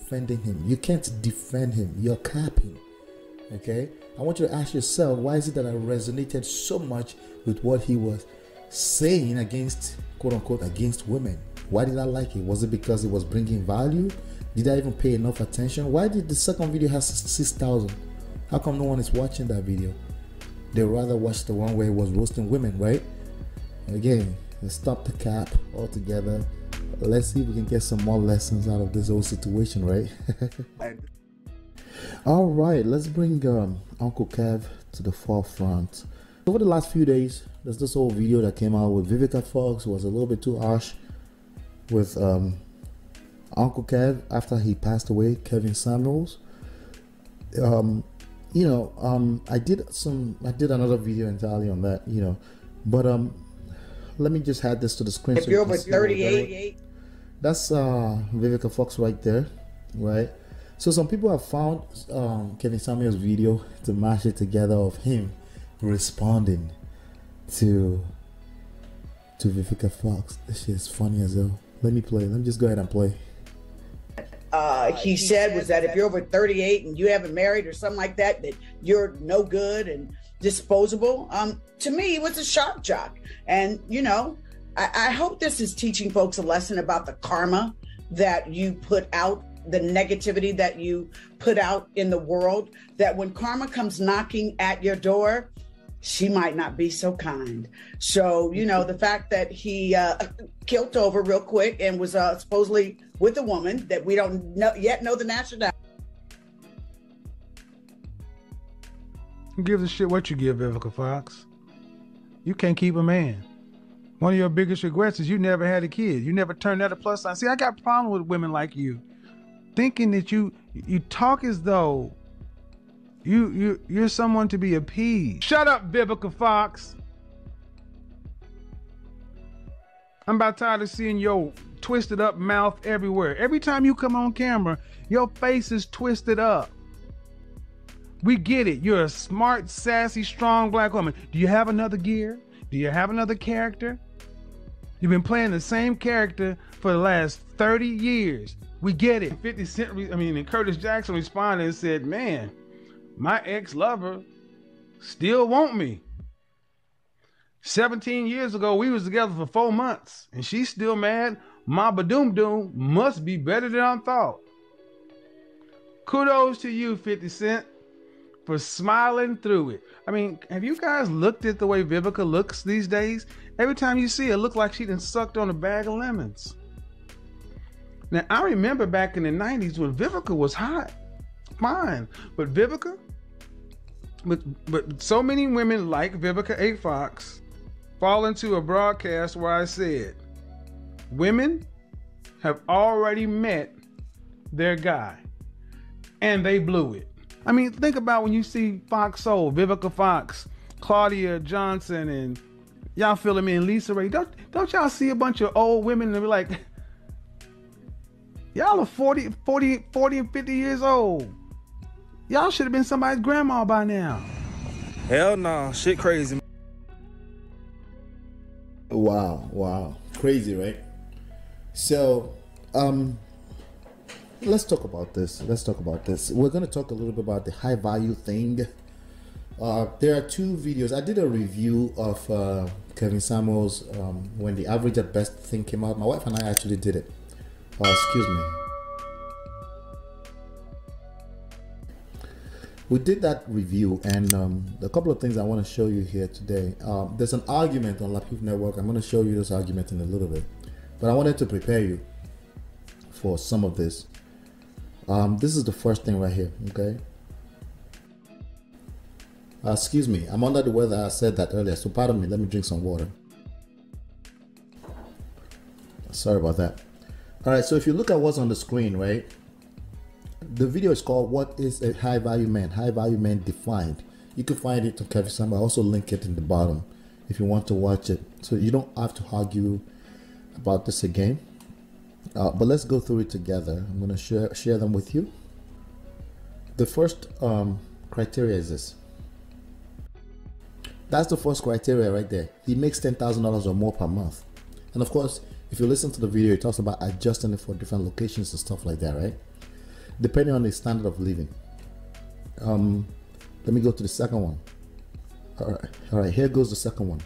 defending him. You can't defend him. You're capping. Okay? I want you to ask yourself, why is it that I resonated so much with what he was saying against, quote unquote, against women? Why did I like it? Was it because it was bringing value? Did I even pay enough attention? Why did the second video have 6,000? How come no one is watching that video? They rather watch the one where he was roasting women, right? Again, let's stop the cap altogether. Let's see if we can get some more lessons out of this whole situation, right? All right, let's bring Uncle Kev to the forefront. Over the last few days, there's this whole video that came out with VIVICA FOX. Was a little bit too harsh with Uncle Kev after he passed away, Kevin Samuels. I did another video entirely on that, but let me just add this to the screen. If you're over 38, that's VIVICA FOX right there, right? So some people have found Kevin Samuels' video to mash it together of him responding to VIVICA FOX. This shit is funny as hell. Let me just go ahead and play. He said was that if you're over 38 and you haven't married or something like that, that you're no good and disposable. To me, it was a shock jock. And, I hope this is teaching folks a lesson about the karma that you put out, the negativity that you put out in the world, that when karma comes knocking at your door, she might not be so kind. So, the fact that he killed over real quick and was supposedly with a woman that we don't yet know the nationality. Who gives a shit what you give, Vivica Fox? You can't keep a man. One of your biggest regrets is you never had a kid. You never turned that a plus sign. See, I got a problem with women like you, thinking that you talk as though you're someone to be appeased. Shut up, Vivica Fox. I'm about tired of seeing your twisted up mouth everywhere. Every time you come on camera, your face is twisted up. We get it. You're a smart, sassy, strong black woman. Do you have another gear? Do you have another character? You've been playing the same character for the last 30 years. We get it. 50 Cent, and Curtis Jackson responded and said, man, my ex-lover still want me. 17 years ago, we was together for 4 months, and she's still mad. My badoom doom must be better than I thought. Kudos to you, 50 Cent, for smiling through it. Have you guys looked at the way Vivica looks these days? Every time you see her, it look like she done sucked on a bag of lemons. Now, I remember back in the 90s when Vivica was hot. Fine, but Vivica, but so many women like Vivica A. Fox fall into a broadcast where I said, women have already met their guy and they blew it. Think about when you see Fox Soul, Vivica Fox, Claudia Johnson, and y'all feeling me, and Lisa Ray. Don't y'all see a bunch of old women and be like, y'all are 40 and 50 years old. Y'all should have been somebody's grandma by now. Hell no, shit crazy. Wow. Crazy, right? So, let's talk about this. We're going to talk a little bit about the high value thing. There are 2 videos. I did a review of Kevin Samuels when the Average at Best thing came out. My wife and I actually did it. Excuse me. We did that review, and a couple of things I want to show you here today. There's an argument on Lapiv Network. I'm going to show you this argument in a little bit, but I wanted to prepare you for some of this. This is the first thing right here, okay? Excuse me, I'm under the weather. I said that earlier, so pardon me. Let me drink some water. Sorry about that. All right, so if you look at what's on the screen, right? The video is called "What is a High Value Man?" High Value Man Defined. You can find it on Kevin Samuels. I'll also link it in the bottom if you want to watch it, so you don't have to argue about this again. But let's go through it together. I'm going to share them with you. The first criteria is this. That's the first criteria right there. He makes $10,000 or more per month. And of course, if you listen to the video, it talks about adjusting it for different locations and stuff like that, right? depending on the standard of living. Let me go to the second one. All right, here goes the second one.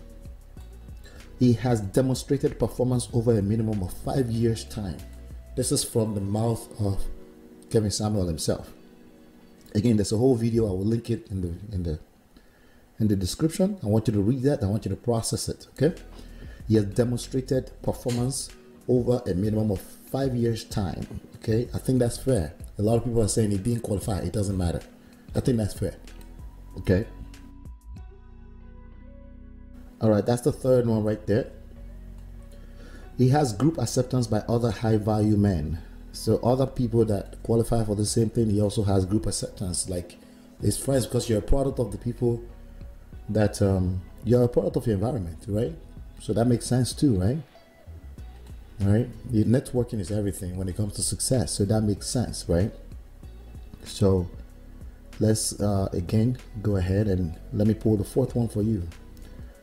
He has demonstrated performance over a minimum of 5 years' time. This is from the mouth of Kevin Samuel himself. Again, there's a whole video. I will link it in the description. I want you to read that. I want you to process it. Okay. He has demonstrated performance over a minimum of 5 years' time. Okay. I think that's fair. A lot of people are saying he didn't qualify. It doesn't matter. I think that's fair. Okay. All right. That's the third one right there. He has group acceptance by other high value men. So other people that qualify for the same thing, he also has group acceptance. Like his friends, because you're a product of the people that you're a product of your environment, right? So that makes sense too, right? All right. The networking is everything when it comes to success. So that makes sense, right? So let's again go ahead and let me pull the fourth one for you.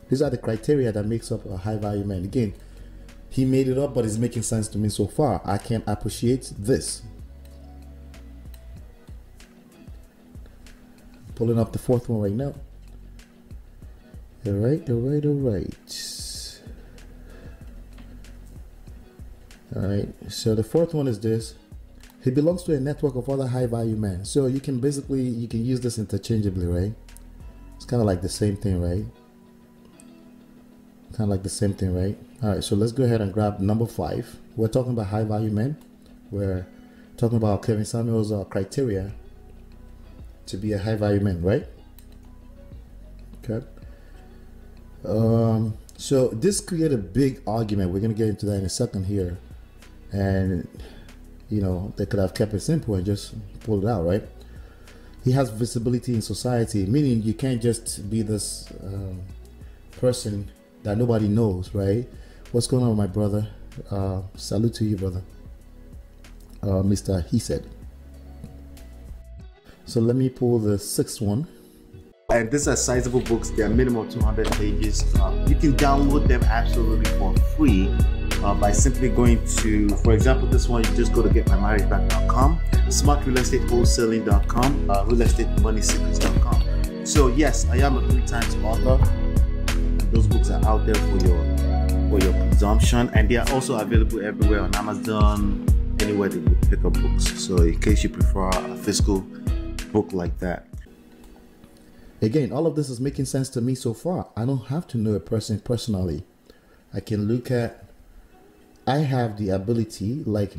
These are the criteria that makes up a high value man. Again, he made it up, but it's making sense to me so far. I can appreciate this. Pulling up the fourth one right now. All right. All right. So the fourth one is this. He belongs to a network of other high value men. So you can use this interchangeably, right? It's kind of like the same thing, right? All right, so let's go ahead and grab number 5. We're talking about high value men. We're talking about Kevin Samuel's criteria to be a high value man, right? Okay. So this created a big argument. We're gonna get into that in a second here, and you know, they could have kept it simple and just pulled it out, right? He has visibility in society, meaning you can't just be this person that nobody knows, right? What's going on, my brother? Salute to you, brother. Mr. He said. So let me pull the 6th one. And these are sizable books. They are minimum 200 pages. You can download them absolutely for free by simply going to, for example, this one, you just go to getmymarriageback.com, smartrealestatewholesaling.com, realestatemoneysecrets.com. So yes, I am a 3 times author. Those books are out there for your consumption, and they are also available everywhere on Amazon, anywhere that you pick up books. So in case you prefer a physical book like that. Again, all of this is making sense to me so far. I don't have to know a person personally. I can look at, I have the ability, like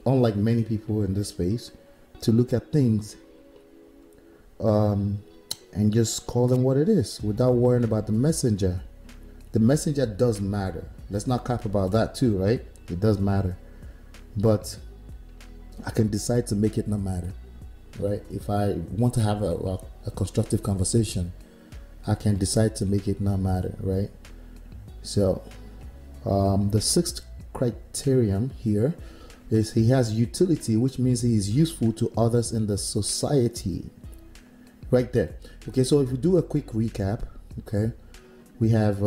unlike many people in this space, to look at things and just call them what it is without worrying about the messenger. The messenger does matter. Let's not cap about that too, right? It does matter. But I can decide to make it not matter, right? If I want to have a constructive conversation, I can decide to make it not matter, right? So the 6th criterion here is he has utility, which means he is useful to others in the society. Right there. Okay, so if we do a quick recap, okay, we have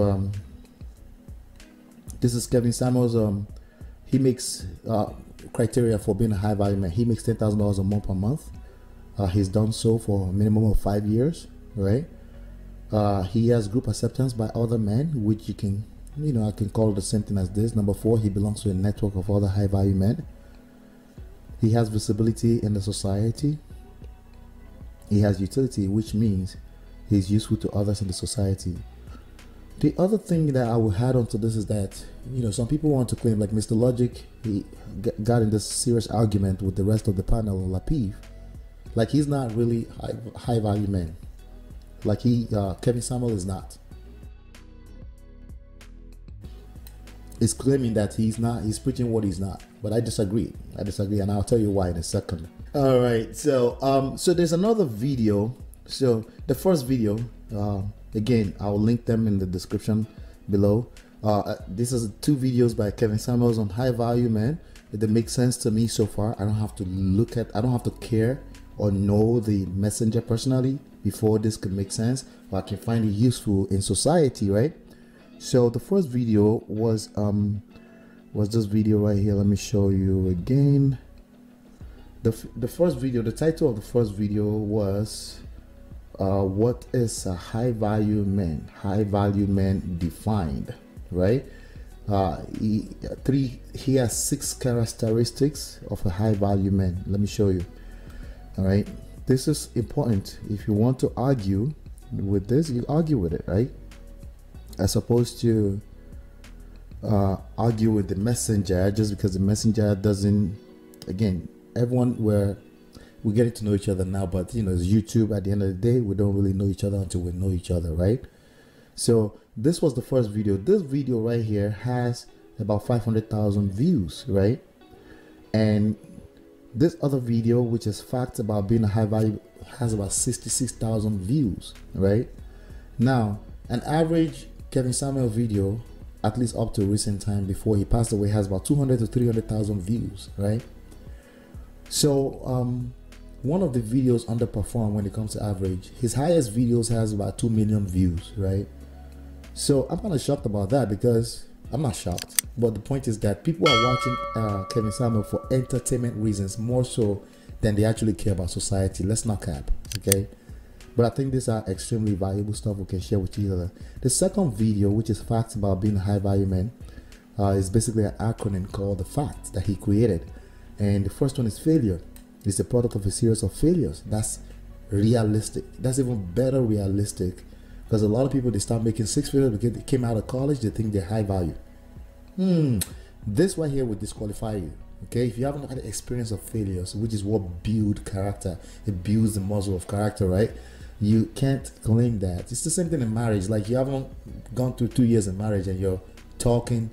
this is Kevin Samuel's. He makes criteria for being a high value man. He makes $10,000 a month per month. He's done so for a minimum of 5 years, right? He has group acceptance by other men, which you can, you know, I can call it the same thing as this. Number 4, he belongs to a network of other high value men. He has visibility in the society. He has utility, which means he's useful to others in the society. The other thing that I will add on to this is that, you know, some people want to claim, like Mr. Logic, he got in this serious argument with the rest of the panel, Lapiv, like he's not really high value man. Like Kevin Samuel is not. Is claiming that he's not, he's preaching what he's not. But I disagree, and I'll tell you why in a second. All right, so so there's another video. So the first video, again, I'll link them in the description below. This is 2 videos by Kevin Samuels on high value men. They make sense to me so far. I don't have to I don't have to care or know the messenger personally before this could make sense, or I can find it useful in society, right? So the first video was this video right here. Let me show you again. The first video, the title of the first video was what is a high value man? High value man defined, right? He has 6 characteristics of a high value man. Let me show you. All right, this is important. If you want to argue with this, you argue with it, right? As opposed to argue with the messenger just because the messenger doesn't. Again, everyone we're getting to know each other now, but you know, it's YouTube. At the end of the day, we don't really know each other until we know each other, right? So this was the first video. This video right here has about 500,000 views, right? And this other video, which is facts about being a high value, has about 66,000 views, right? Now, an average Kevin Samuel video, at least up to recent time before he passed away, has about 200 to 300,000 views, right? So one of the videos underperformed when it comes to average. His highest videos has about 2 million views, right? So I'm kind of shocked about that, because I'm not shocked, but the point is that people are watching Kevin Samuel for entertainment reasons more so than they actually care about society. Let's not cap, okay? But I think these are extremely valuable stuff we can share with each other. The second video, which is facts about being a high value man, is basically an acronym called the FACT that he created. And the first one is failure. It's a product of a series of failures. That's realistic. That's even better realistic, because a lot of people, they start making 6 figures because they came out of college, they think they're high value. This right here would disqualify you. Okay, if you haven't had the experience of failures, which is what builds character, it builds the muscle of character, right? You can't claim that. It's the same thing in marriage. Like, you haven't gone through 2 years in marriage and you're talking,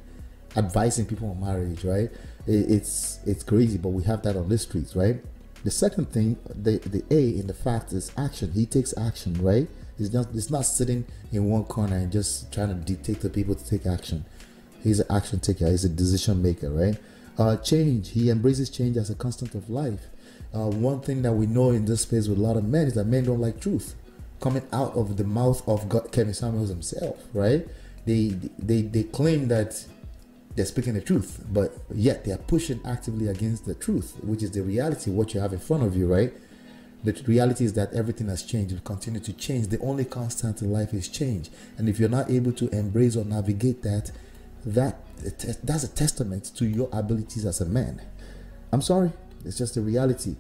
advising people on marriage, right? It's crazy, but we have that on the streets, right? The second thing, the A in the fact is action. He takes action, right? It's not sitting in one corner and just trying to dictate to people to take action. He's an action taker. He's a decision maker, right? Change. He embraces change as a constant of life. One thing that we know in this space with a lot of men is that men don't like truth coming out of the mouth of Kevin Samuels himself, right? They claim that they're speaking the truth, but yet they are pushing actively against the truth, which is the reality, what you have in front of you, right? The reality is that everything has changed. It will continue to change. The only constant in life is change. And if you're not able to embrace or navigate that, that's a testament to your abilities as a man. I'm sorry, it's just a reality.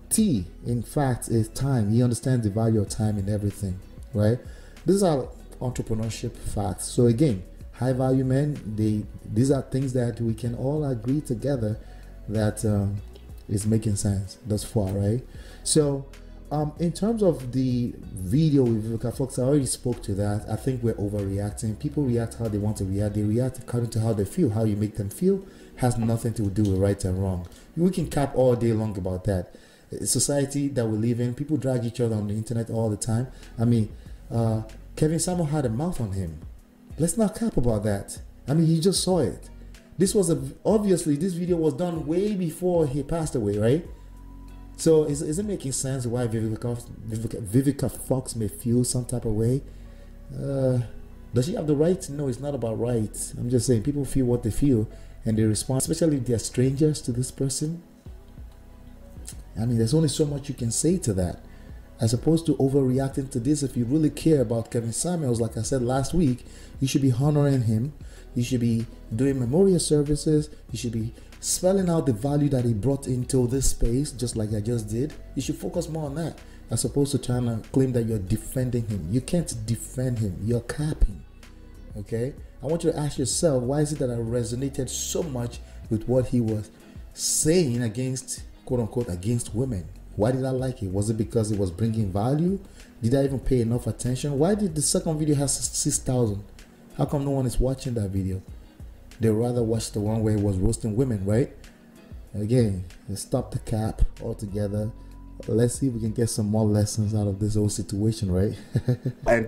T, in fact, is time. He understands the value of time in everything, right? These are entrepreneurship facts. So again, high value men, these are things that we can all agree together that is making sense thus far, right? So in terms of the video with VIVICA FOX, I already spoke to that. I think we're overreacting. People react how they want to react. They react according to how they feel. How you make them feel has nothing to do with right and wrong. We can cap all day long about that. Society that we live in, people drag each other on the internet all the time. I mean, Kevin Samuel had a mouth on him. Let's not cap about that. I mean, he just saw it. This was obviously this video was done way before he passed away, right? So is it making sense why VIVICA FOX may feel some type of way? Does she have the right? No, it's not about right. I'm just saying people feel what they feel and they respond, especially if they're strangers to this person. I mean, there's only so much you can say to that, as opposed to overreacting to this. If you really care about Kevin Samuels, like I said last week, you should be honoring him. You should be doing memorial services. You should be spelling out the value that he brought into this space, just like I just did. You should focus more on that, as opposed to trying to claim that you're defending him. You can't defend him. You're capping. Okay? I want you to ask yourself, why is it that I resonated so much with what he was saying against, quote unquote, against women? Why did I like it? Was it because it was bringing value? Did I even pay enough attention? Why did the second video have 6,000? How come no one is watching that video? They rather watch the one where he was roasting women, right? Again, let's stop the cap altogether. Let's see if we can get some more lessons out of this whole situation, right? And